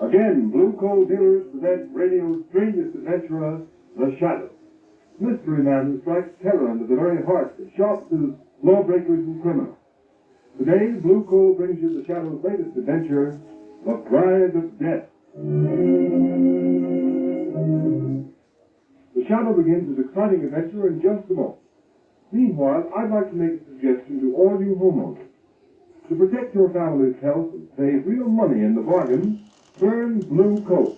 Again, Blue Coal Dealers present radio's strangest adventurer, The Shadow. Mystery man who strikes terror into the very hearts of shopkeepers, lawbreakers, and criminals. Today, Blue Coal brings you The Shadow's latest adventure, The Bride of Death. The Shadow begins his exciting adventure in just a moment. Meanwhile, I'd like to make a suggestion to all you homeowners. To protect your family's health and save real money in the bargain, burn Blue Coal.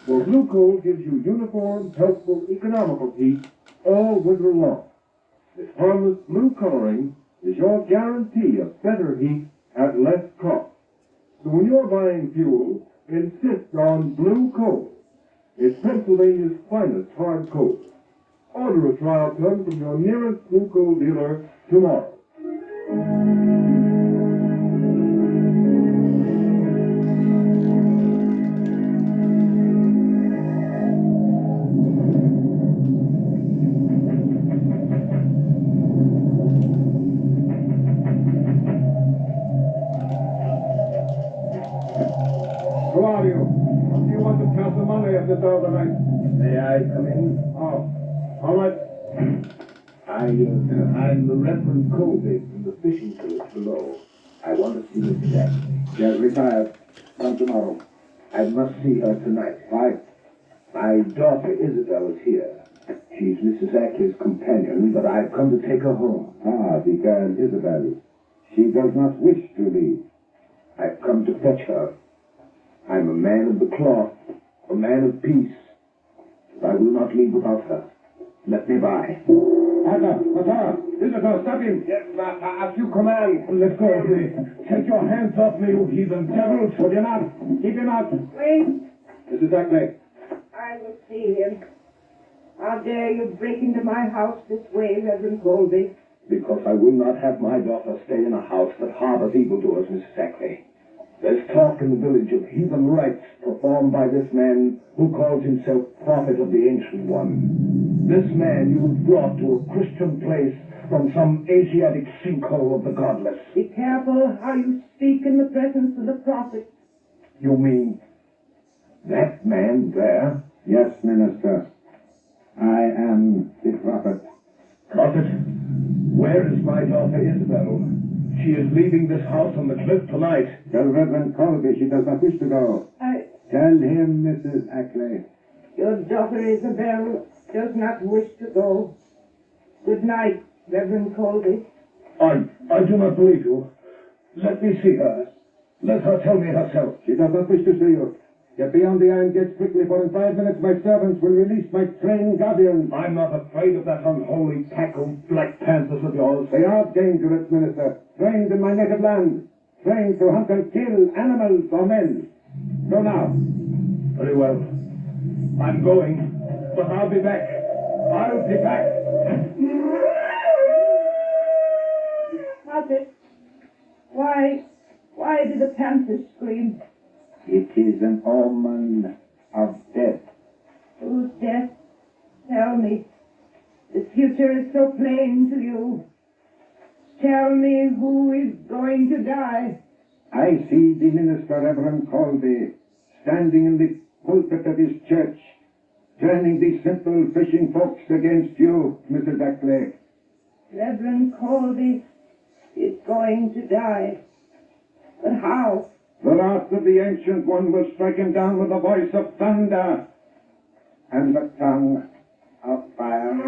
For Blue Coal gives you uniform, healthful, economical heat all winter long. This harmless blue coloring is your guarantee of better heat at less cost. So when you're buying fuel, insist on Blue Coal. It's Pennsylvania's finest hard coal. Order a trial ton from your nearest Blue Coal dealer tomorrow. Who are you? What do you want to pass the money at the door tonight? May I come in? Oh, all right. I'm the Reverend Colby from the fishing village below. I want to see Mrs. Ashley. She has retired. Come tomorrow. I must see her tonight. Why? My daughter Isabel is here. She's Mrs. Ackley's companion, but I've come to take her home. Ah, the girl Isabel. She does not wish to leave. I've come to fetch her. I'm a man of the cloth, a man of peace. But I will not leave without her. Let me by. Master, Isabel, stop him. Yes, master, as you command. Let go of me. Take your hands off me, you heathen devils. Put him out. Keep him out. Wait, Mrs. Ackley. I will see him. How dare you break into my house this way, Reverend Colby? Because I will not have my daughter stay in a house that harbors evildoers, Mrs. Ackley. There's talk in the village of heathen rites performed by this man who calls himself Prophet of the Ancient One. This man you brought to a Christian place from some Asiatic sinkhole of the godless. Be careful how you speak in the presence of the prophet. You mean that man there? Yes, Minister. I am the prophet. Prophet, where is my daughter Isabel? She is leaving this house on the cliff tonight. Tell Reverend Colby she does not wish to go. Tell him, Mrs. Ackley. Your daughter Isabel does not wish to go. Good night, Reverend Colby. I do not believe you. Let me see her. Let her tell me herself. She does not wish to see you. Get beyond the iron gates quickly, for in 5 minutes my servants will release my trained guardians. I'm not afraid of that unholy pack of Black Panthers of yours. They are dangerous, Minister. Trained in my native land. Trained to hunt and kill animals or men. Go now. Very well. I'm going, but I'll be back. I'll be back. Prophet, why did the panthers scream? It is an omen of death. Whose death? Tell me. The future is so plain to you. Tell me who is going to die. I see the minister, Reverend Colby, standing in the pulpit of his church, turning the simple fishing folks against you, Mrs. Ackley. Reverend Colby is going to die. But how? The wrath of the Ancient One will strike him down with the voice of thunder and the tongue of fire.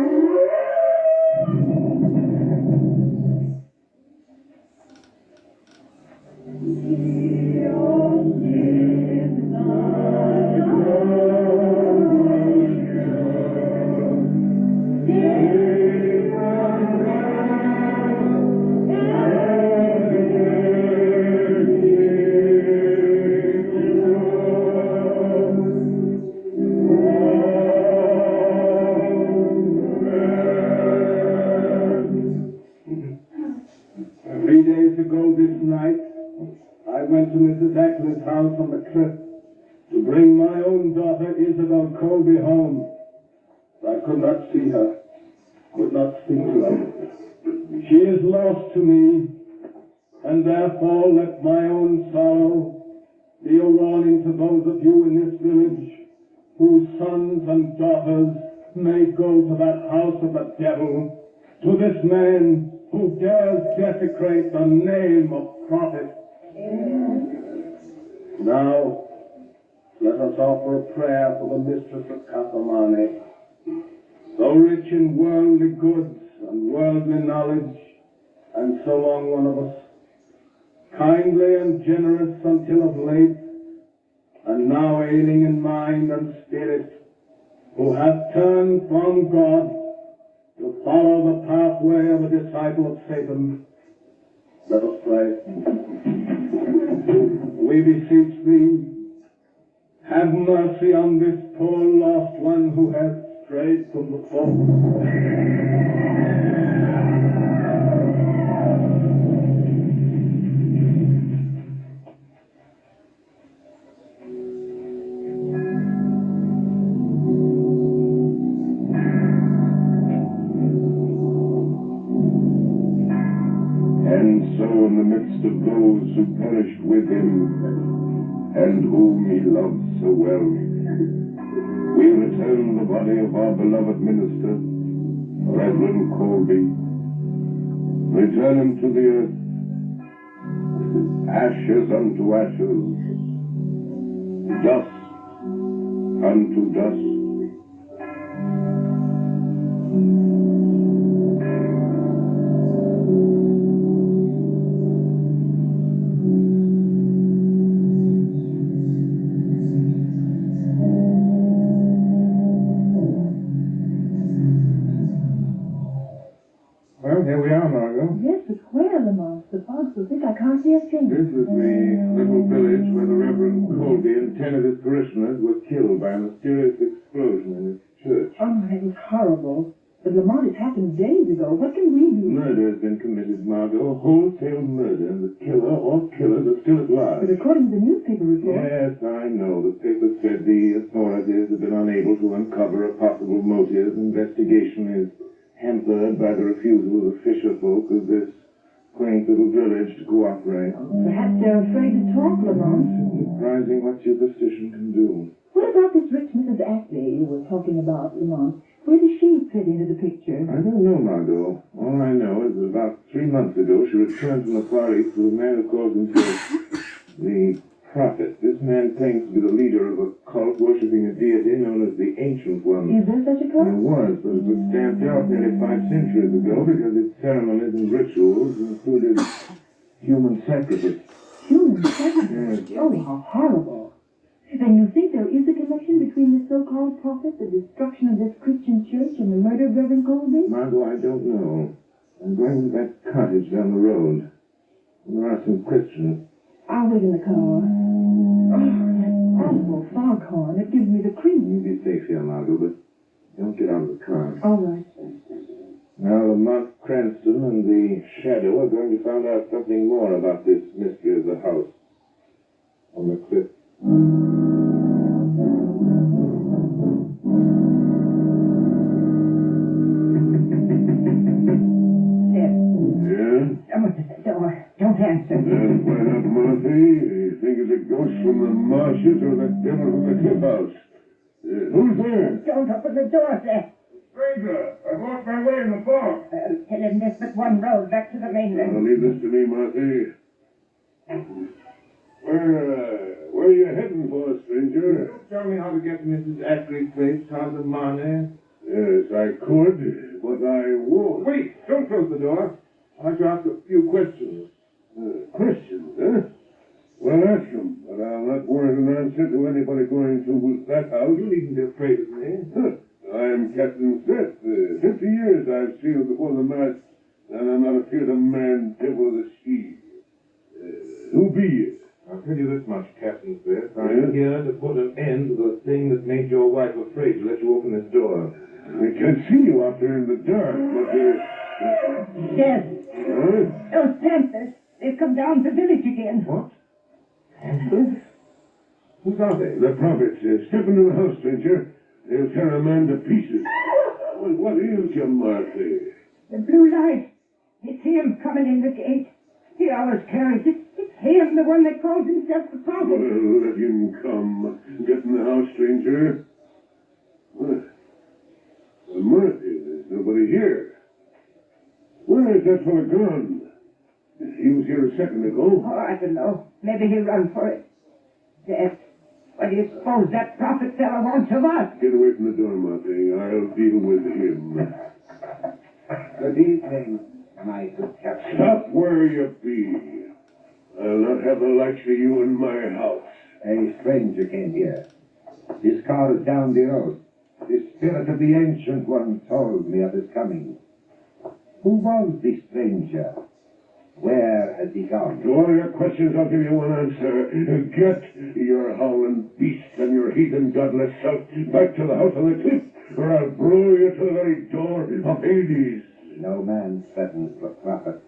I went to Mrs. Ackley's house on the cliff to bring my own daughter Isabel Colby home. I could not see her, could not speak to her. She is lost to me, and therefore let my own sorrow be a warning to those of you in this village whose sons and daughters may go to that house of the devil, to this man who dares desecrate the name of prophet. Now, let us offer a prayer for the mistress of Cathamane, so rich in worldly goods and worldly knowledge, and so long one of us, kindly and generous until of late, and now ailing in mind and spirit, who hath turned from God to follow the pathway of a disciple of Satan. Let us pray. We beseech thee, have mercy on this poor lost one who hath strayed from the fold. And so in the midst of those who perished with him, and whom he loved so well, we return the body of our beloved minister, Reverend Colby. Return him to the earth, ashes unto ashes, dust unto dust. Well, here we are, Margot. Yes, but where, Lamont? The fog so thick I can't see a thing. This is the little village where the Reverend Colby and 10 of his parishioners were killed by a mysterious explosion in his church. Oh, it was horrible. But Lamont, it happened days ago. What can we do? Murder has been committed, Margot. Wholesale murder. And the killer or killers are still at large. But according to the newspaper report... Yes, I know. The paper said the authorities have been unable to uncover a possible motive. Investigation is hampered by the refusal of the fisher folk of this quaint little village to cooperate. Perhaps they're afraid to talk, Lamont. It's surprising what superstition can do. What about this rich Mrs. Ackley you were talking about, Lamont? Where does she fit into the picture? I don't know, Margot. All I know is that about 3 months ago she returned from the Far East with a man who calls himself the Prophet. This man claims to be the leader of a cult worshipping a deity known as the Ancient One. Is there such a There cult? was, but it was stamped out nearly 5 centuries ago because its ceremonies and rituals included human sacrifice. Human sacrifice? Yes. Oh, how horrible. Then you think there is a connection between this so-called prophet, the destruction of this Christian church, and the murder of Reverend Colby? Margot, I don't know. I'm going to that cottage down the road. There are some Christians. I'll wait in the car. Oh, that awful foghorn. It gives me the creeps. You be safe here, Margot, but don't get out of the car. All right. Now, Lamont Cranston and the Shadow are going to find out something more about this mystery of the house on the cliff. Yeah? Someone's at the door. Don't answer. Why not, Marthy? You think it's a ghost from the marshes or the devil from the cliff house? Who's there? Don't open the door, sir. Stranger, I lost my way in the fog. Tell him there's but one road back to the mainland. Leave this to me, Marthy. Where are you heading for, stranger? Tell me how to get to Mrs. Ackley's place, Tarzan. Yes, I could, but I won't. Wait, don't close the door. I'd like to ask a few questions. Questions, huh? Well, ask them, but I'll not warrant an answer to anybody going to that house. You needn't be afraid of me. I'm Captain Seth. 50 years I've sailed before the mast, and I'm not afraid of man, devil, or the sea. Who be you? I'll tell you this much, Captain Seth. I'm here to put an end to the thing that made your wife afraid to let you open this door. I can't see you out there in the dark, but Dead. Huh? Those panthers. They've come down the village again. What? Panthers? Who are they? The prophets. Step into the house, stranger. They'll tear a man to pieces. Well, what ails you, Martha? The blue light. It's him coming in the gate. He always carries it. It's him, the one that calls himself the prophet. Well, let him come. Get in the house, stranger. Well, Martha, there's nobody here. Where is that fellow gone? He was here a second ago. Oh, I don't know. Maybe he'll run for it. Death. What do you suppose that prophet fellow wants of us? Get away from the door, Martha. I'll deal with him. Good evening, my good captain. Stop where you be. I'll not have the likes of you in my house. A stranger came here. His car is down the road. The spirit of the Ancient One told me of his coming. Who was the stranger? Where has he gone? To all your questions, I'll give you one answer. Get your howling beast and your heathen godless self back to the house on the cliff, or I'll blow you to the very door of Hades. No man threatens the prophet.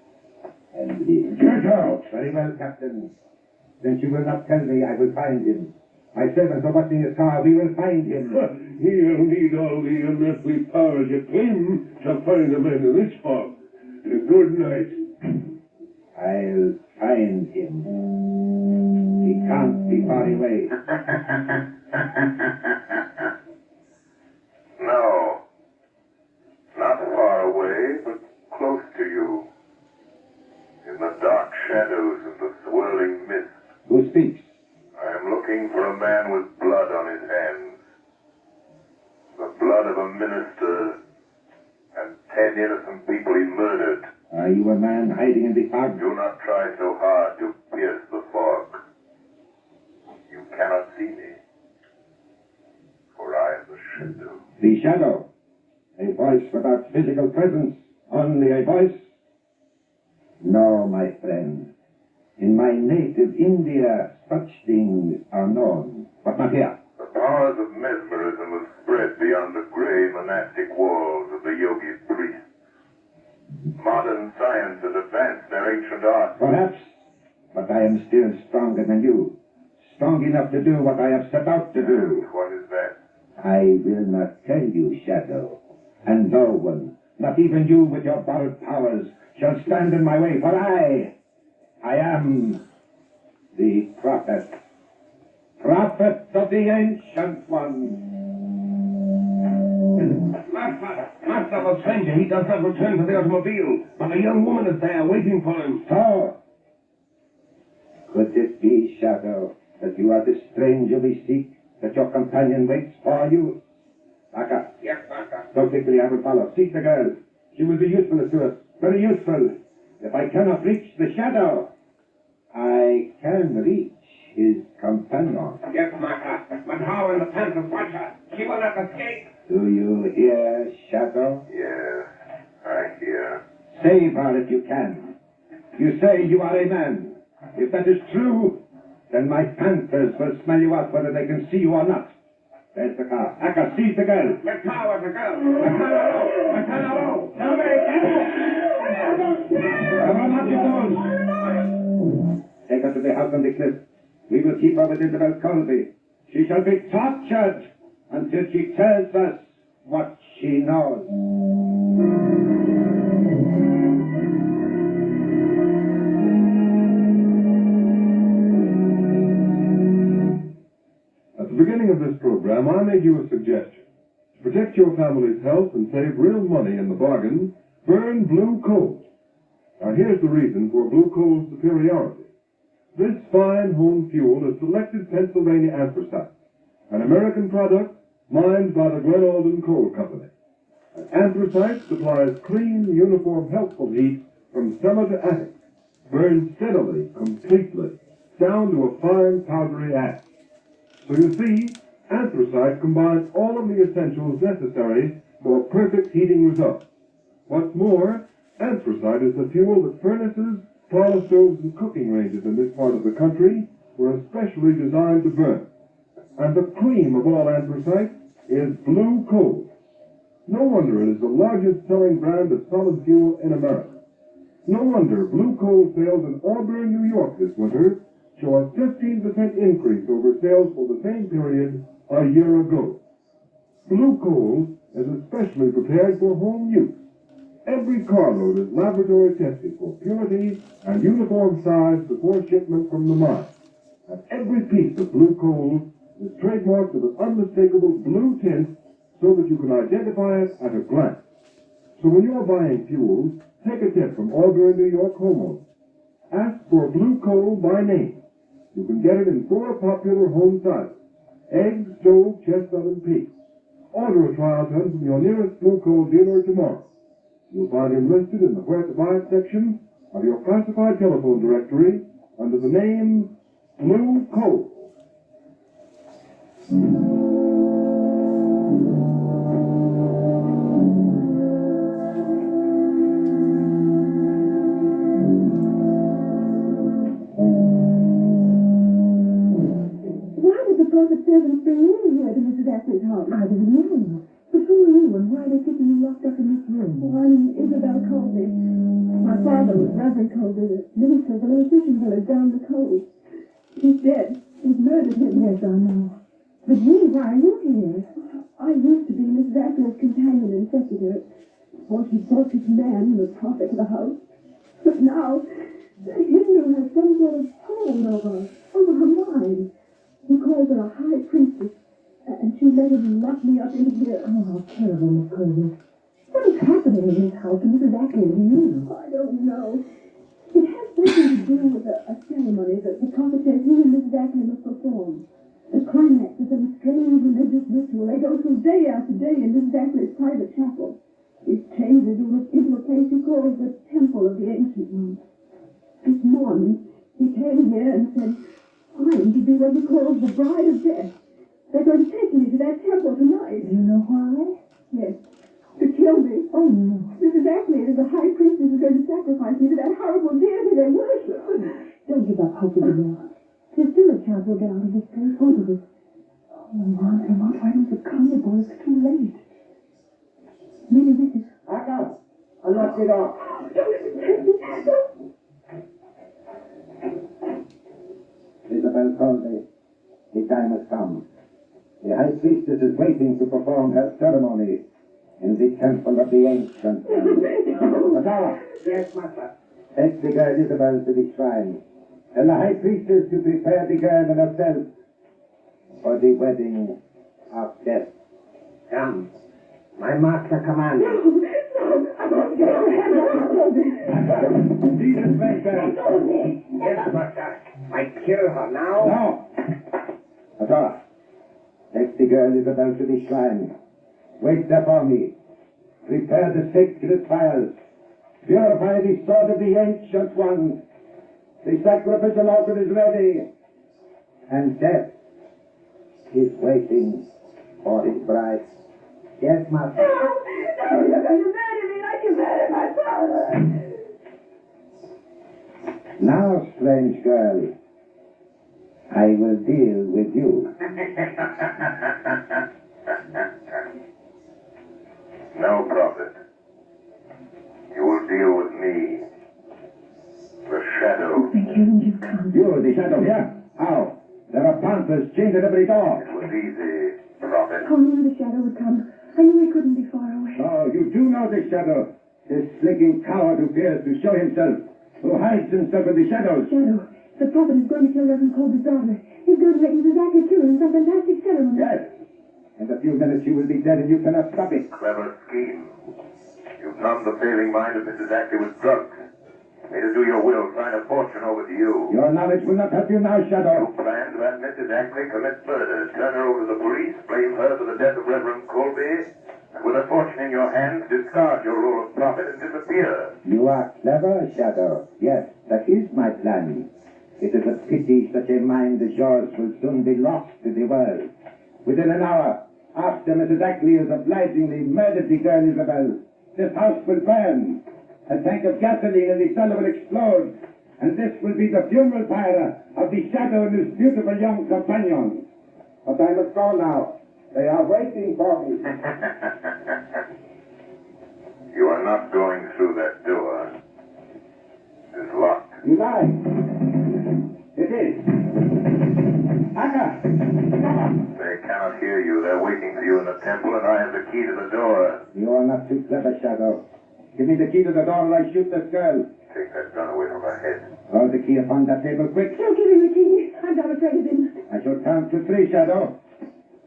And he... Get out! Very well, Captain. Since you will not tell me, I will find him. My servants are watching his car. We will find him. He'll need all the unearthly powers you claim to find a man in this fog. Good night. I'll find him. He can't be far away. No. Not far away, but close to you. In the dark shadows and the swirling mist. Who speaks? I am looking for a man with blood on his hands. The blood of a minister and 10 innocent people he murdered. Are you a man hiding in the fog? Do not try so hard to pierce the fog. You cannot see me, for I am the shadow. The shadow. A voice without physical presence. Only a voice. No, my friend. In my native India, such things are known, but not here. The powers of mesmerism have spread beyond the gray monastic walls of the yogi priests. Modern science has advanced their ancient art. Perhaps, but I am still stronger than you. Strong enough to do what I have set out to do. And what is that? I will not tell you, Shadow. And no one, not even you with your borrowed powers, shall stand in my way, for I am the prophet. Prophet of the Ancient One. Master of a stranger, he does not return to the automobile, but a young woman is there waiting for him. So, could it be, Shadow, that you are the stranger we seek, that your companion waits for you? Baka. Yes, Master. So quickly I will follow. Seek the girl. She will be useful to us. Very useful. If I cannot reach the Shadow, I can reach his companion. Yes, Master. But how in the pants of Watcher? She will not escape. Do you hear, Shadow? Yes, I hear. Save her if you can. You say you are a man. If that is true, then my panthers will smell you out whether they can see you or not. There's the car. Aka, seize the girl. Let power the girl. Let power. Take her to the house on the cliff. We will keep her with Isabel Colby. She shall be tortured until she tells us what she knows. At the beginning of this program, I made you a suggestion. To protect your family's health and save real money in the bargain, burn blue coal. Now here's the reason for blue coal's superiority. This fine home fuel is selected Pennsylvania anthracite, an American product mined by the Glen Alden Coal Company. Anthracite supplies clean, uniform, healthful heat from cellar to attic, burns steadily, completely, down to a fine, powdery ash. So you see, anthracite combines all of the essentials necessary for perfect heating results. What's more, anthracite is the fuel that furnaces, parlor stoves, and cooking ranges in this part of the country were especially designed to burn. And the cream of all anthracite is blue coal. No wonder it is the largest selling brand of solid fuel in America. No wonder blue coal sales in Auburn, New York this winter show a 15% increase over sales for the same period a year ago. Blue coal is especially prepared for home use. Every carload is laboratory tested for purity and uniform size before shipment from the mine. And every piece of blue coal is trademarked with an unmistakable blue tint so that you can identify it at a glance. So when you're buying fuel, take a tip from Augur, New York homeowners. Ask for blue coal by name. You can get it in 4 popular home sizes: egg, stove, chestnut, and pea. Order a trial ton from your nearest blue coal dealer tomorrow. You'll find him listed in the Where to Buy It section of your classified telephone directory under the name Blue Coal. Why did the prophet servants bring you here to Mrs. Ashley's house? I don't know. But who are you and why are they keeping you locked up in this room? Oh, I'm Isabel Colby. My father was Reverend Colby, the minister of the electrician village down the coast. He's dead. He's murdered him. Yes, I know. But you, why are you here? I used to be Mrs. Ashley's companion and secretary before she brought this man, the prophet, to the house. But now, the Hindu has some sort of hold over her mind. He calls her a high priestess, and she let him lock me up in here. Oh, how terrible, Miss Colby. What is happening in this house and Mrs. Ashley to you? I don't know. It has something to do with a ceremony that the prophet says he and Mrs. Ashley must perform. The climax is some strange religious ritual they go through day after day in Mrs. Ashley's private chapel. It's changed into a place he calls the Temple of the Ancient Ones. This morning, he came here and said, I'm to be what he calls the bride of death. They're going to take me to that temple tonight. Do you know why? Yes. To kill me. Oh, no. Mrs. Ashley is the high priestess who's going to sacrifice me to that horrible deity they worship. Don't give up hope, Isabel. There's still a chance we'll get out of this place, won't it? Oh, Lamont, why don't you come, the boy? It's too late. Maybe this is... I know. I knocked it off. Isabel Colby, the time has come. The high priestess is waiting to perform her ceremony in the temple of the ancient. Madonna! Yes, master. Take the girl Isabel to the shrine. Tell the high priestess to prepare the girl and herself for the wedding of death. Come. My master commands. No, I won't get your hand off me. See this way, girl. Yes, master. I kill her now. No. Madonna, take the girl Isabel to the shrine. Wait there for me. Prepare the sacred fires. Purify the sword of the ancient ones. The sacrificial altar is ready. And death is waiting for his bride. Yes, master. No, you're going to murder me like you murdered my father. Now, strange girl, I will deal with you. No, prophet. You will deal with me. The shadow. Thank heaven you've come. You, the shadow here? How? There are panthers chained at every door. It was easy, prophet. I knew the shadow would come. I knew he couldn't be far away. Oh, you do know the shadow. This slinking coward who fears to show himself, who hides himself in the shadows. Shadow, the prophet is going to kill Reverend Colby's daughter. He's going to make Mrs. Ashley kill her in some fantastic ceremony. Yes. In a few minutes she will be dead and you cannot stop it. Clever scheme. You've numbed the failing mind of Mrs. Ashley with drugs. Made her do your will, sign a fortune over to you. Your knowledge will not help you now, Shadow. You planned to have Mrs. Ashley commit murder, turn her over to the police, blame her for the death of Reverend Colby, and with a fortune in your hands, discard your role of prophet and disappear. You are clever, Shadow. Yes, that is my plan. It is a pity such a mind as yours will soon be lost to the world. Within an hour, after Mrs. Ashley has obligingly murdered the girl Isabel, this house will burn. A tank of gasoline in the cellar will explode, and this will be the funeral pyre of the Shadow and his beautiful young companion. But I must go now. They are waiting for me. You are not going through that door. It is locked. You lie. It is. Akka! They cannot hear you. They're waiting for you in the temple, and the key to the door. You are not too clever, Shadow. Give me the key to the door or I shoot this girl. Take that gun away from her head. Throw the key upon that table quick. Don't give him the key. I'm not afraid of him. I shall count to 3, Shadow.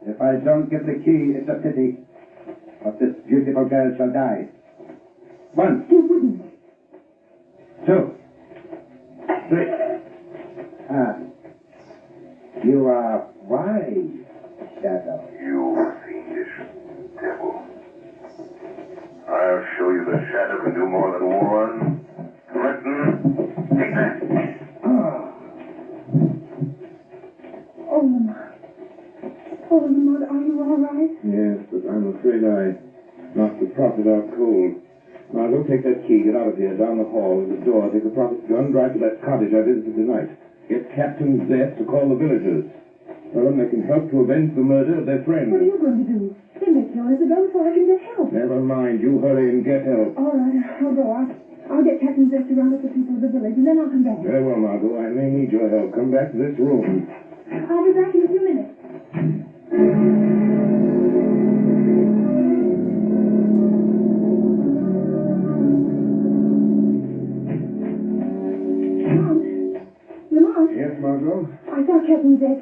If I don't get the key, it's a pity. But this beautiful girl shall die. 1, You wouldn't. 2, 3. You are wise, Shadow. You fiendish devil. I'll show you the shadow can do more than one. Threaten. Take that. Oh, Lamont. Oh, Lamont, are you all right? Yes, but I'm afraid I knocked the prophet out cold. Now, go take that key, get out of here, down the hall, to the door, take the prophet's gun, drive to that cottage I visited tonight. Get Captain Zeth to call the villagers. Tell them they can help to avenge the murder of their friend. What are you going to do? They may kill Isabel before I can get help. Never mind, you hurry and get help. All right, I'll go. I'll get Captain Zest to round up the people of the village, and then I'll come back. Very well, Margot, I may need your help. Come back to this room. I'll be back in a few minutes. Lamont. Yes, Margot? I saw Captain Zest.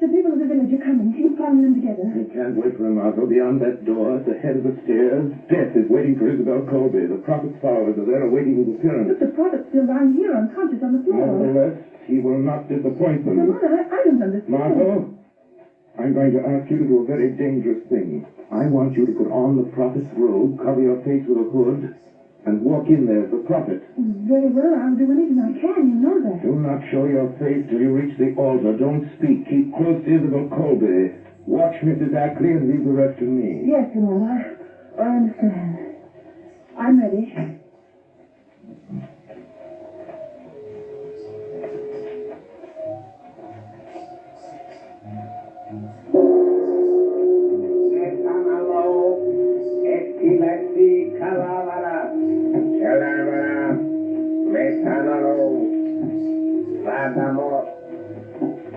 The people of the village are coming. He's calling them together. You can't wait for him, Margot. Beyond that door, at the head of the stairs, Death is waiting for Isabel Colby. The prophet's followers are there awaiting his appearance. But the prophet's still lying here, unconscious on the floor. Nevertheless, he will not disappoint them. Lamont, I don't understand. Margot, I'm going to ask you to do a very dangerous thing. I want you to put on the prophet's robe, cover your face with a hood, and walk in there as the prophet. Very well, I'll do anything I can. You know that. Do not show your face till you reach the altar. Don't speak. Keep close to Isabel Colby. Watch Mrs. Ackley and leave the rest to me. Yes, Lamont, I understand. I'm ready.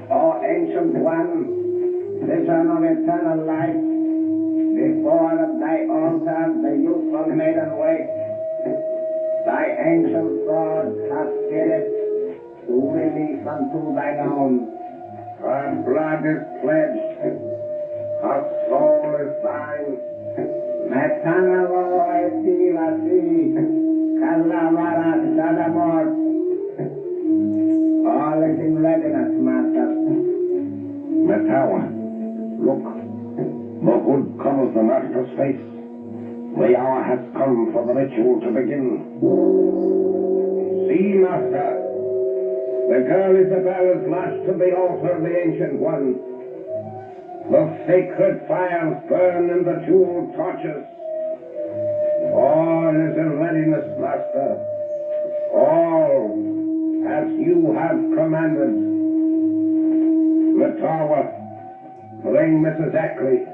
O ancient one, vision of eternal life, before thy altar the youthful maiden waits. Thy ancient sword hath spirit to release unto thine own. Her blood is pledged, her soul is thine. Metanalo etilasi, calavara sadamor. All is in readiness, Master. Metawa, look. The hood covers the Master's face. The hour has come for the ritual to begin. See, Master. The girl Isabel is lashed to the altar of the Ancient One. The sacred fires burn in the jeweled torches. All is in readiness, Master. All as you have commanded. Matawa, bring Mrs. Ackley.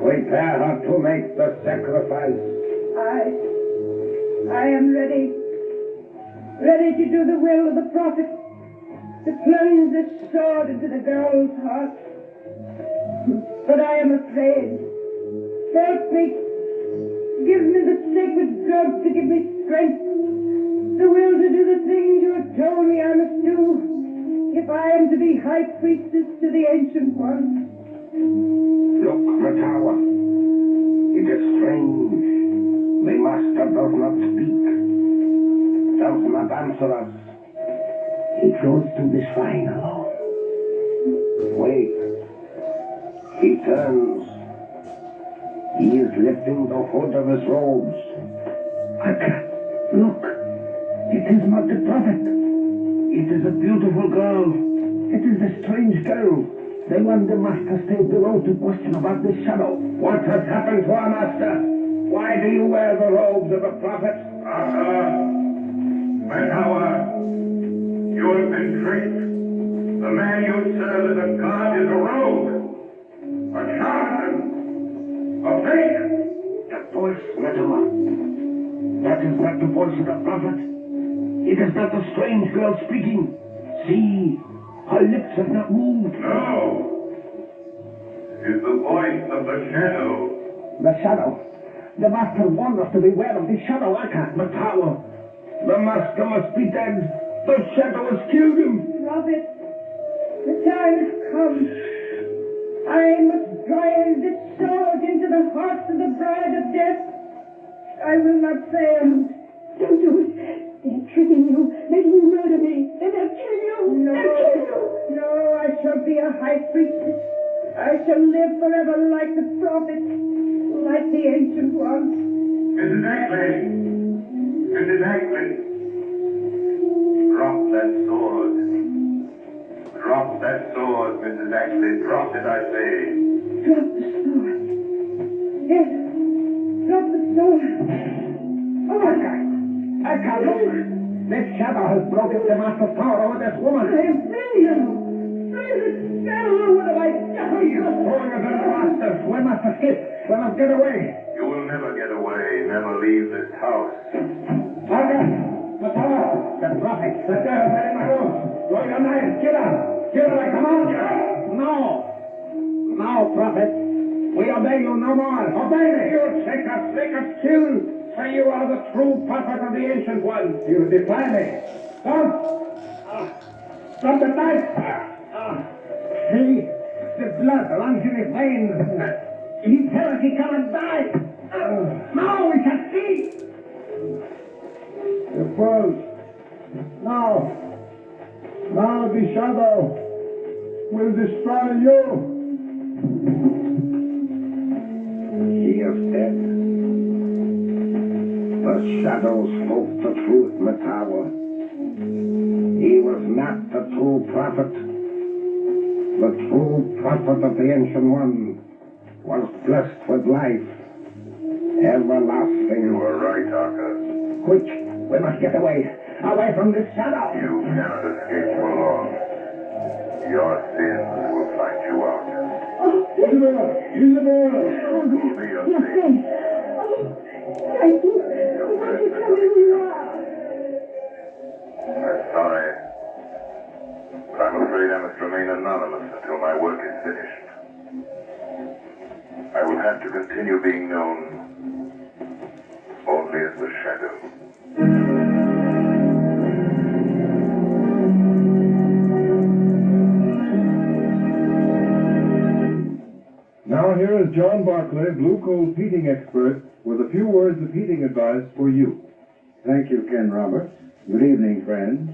Prepare her to make the sacrifice. I am ready. Ready to do the will of the prophet. To plunge this sword into the girl's heart. But I am afraid. Help me. Give me the sacred drug to give me strength. The will to do the things you have told me I must do, if I am to be high priestess to the Ancient One. Look, Matawa. It is strange. The Master does not speak. Does not answer us. He goes to the shrine alone. Wait. He turns. He is lifting the hood of his robes. Look. It is not the prophet. It is a beautiful girl. It is a strange girl. The one the Master stayed below to question about this shadow. What has happened to our Master? Why do you wear the robes of a prophet? Metawa, you have been tricked. The man you serve as a god is a rogue, a charlatan, a fake. That voice, Metawa. That is not the voice of the prophet. It is not the strange girl speaking. See, her lips have not moved. No. It is the voice of the shadow. The shadow. The master warned us to beware of the shadow, Aka. Matawa, the master must be dead. The shadow has killed him. Prophet, the time has come. I must drive this sword into the heart of the bride of death. I will not fail. Don't do it. They're tricking you, making you murder me. Then they'll kill you. No, They'll kill you. no, I shall be a high priestess. I shall live forever like the prophet, like the ancient ones. Mrs. Ackley! Mrs. Ackley! Drop that sword. Drop that sword, Mrs. Ackley. Drop it, I say. Drop the sword. Yes, drop the sword. Oh, Aka, look! This shadow has broken the master's power over this woman. I am free now. Free the devil. What have I done? He is stronger than the master. We must escape. We must get away. You will never get away, never leave this house. Aka! Matawa! The prophet! The girl is in my room! Throw your knife! Kill her! Kill her! Come on! No! No, prophet! We obey you no more! Obey me! You take us kill! Say you are the true prophet of the ancient ones! You defy me! Stop! Stop the knife! See? The blood runs in his veins! He tells us he cannot die! Now we shall see! It was. Now the shadow will destroy you. He is dead. The shadow spoke the truth, Matawa. He was not the true prophet. The true prophet of the Ancient One was blessed with life, everlasting. You are right, Aka. Quick, we must get away from this shadow. You cannot escape for long. Your sins will find you out. Isabel! Will be your You're sin. safe. Oh, thank you. Won't you tell me who you are? I'm sorry, but I'm afraid I must remain anonymous until my work is finished. I will have to continue being known only as the shadow. Now here is John Bartlett, blue coal heating expert, with a few words of heating advice for you. Thank you, Ken Roberts. Good evening, friends.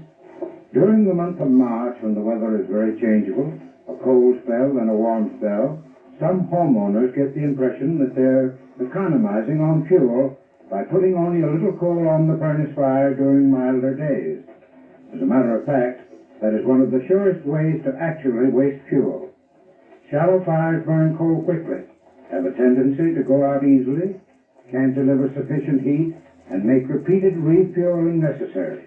During the month of March, when the weather is very changeable, a cold spell and a warm spell, some homeowners get the impression that they're economizing on fuel by putting only a little coal on the furnace fire during milder days. As a matter of fact, that is one of the surest ways to actually waste fuel. Shallow fires burn coal quickly, have a tendency to go out easily, can't deliver sufficient heat, and make repeated refueling necessary.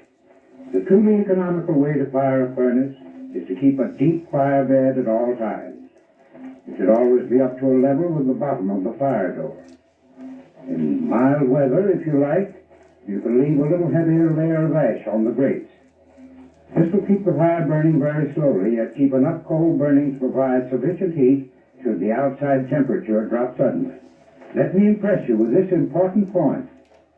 The truly economical way to fire a furnace is to keep a deep fire bed at all times. It should always be up to a level with the bottom of the fire door. In mild weather, if you like, you can leave a little heavier layer of ash on the grates. This will keep the fire burning very slowly, yet keep enough coal burning to provide sufficient heat should the outside temperature drop suddenly. Let me impress you with this important point.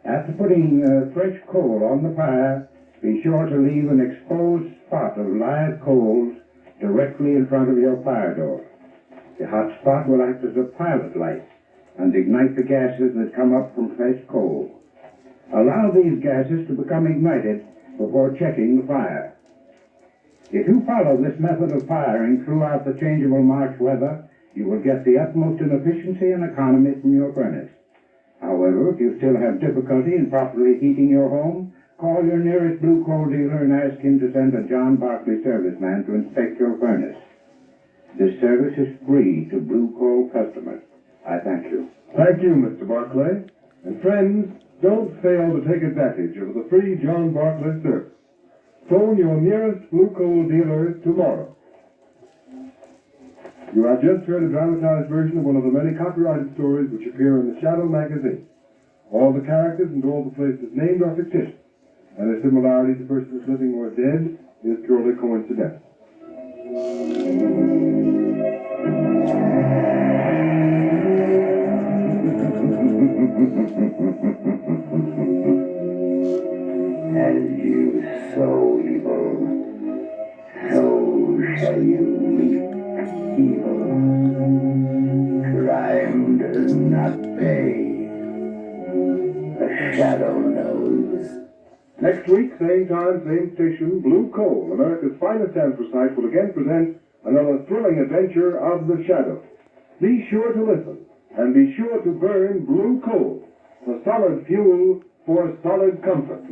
After putting fresh coal on the fire, be sure to leave an exposed spot of live coals directly in front of your fire door. The hot spot will act as a pilot light and ignite the gases that come up from fresh coal. Allow these gases to become ignited before checking the fire. If you follow this method of firing throughout the changeable March weather, you will get the utmost in efficiency and economy from your furnace. However, if you still have difficulty in properly heating your home, call your nearest blue coal dealer and ask him to send a John Barkley serviceman to inspect your furnace. This service is free to blue coal customers. I thank you. Thank you, Mr. Barclay. And friends, don't fail to take advantage of the free John Bartlett service. Phone your nearest blue coal dealer tomorrow. You have just heard a dramatized version of one of the many copyrighted stories which appear in the Shadow magazine. All the characters and all the places named are fictitious, and their similarity to persons living or dead is purely coincidental. As you sow evil, so shall you reap evil. Crime does not pay. The shadow knows. Next week, same time, same station, Blue Coal, America's finest anthracite, will again present another thrilling adventure of the Shadow. Be sure to listen, and be sure to burn Blue Coal, the solid fuel for solid comfort.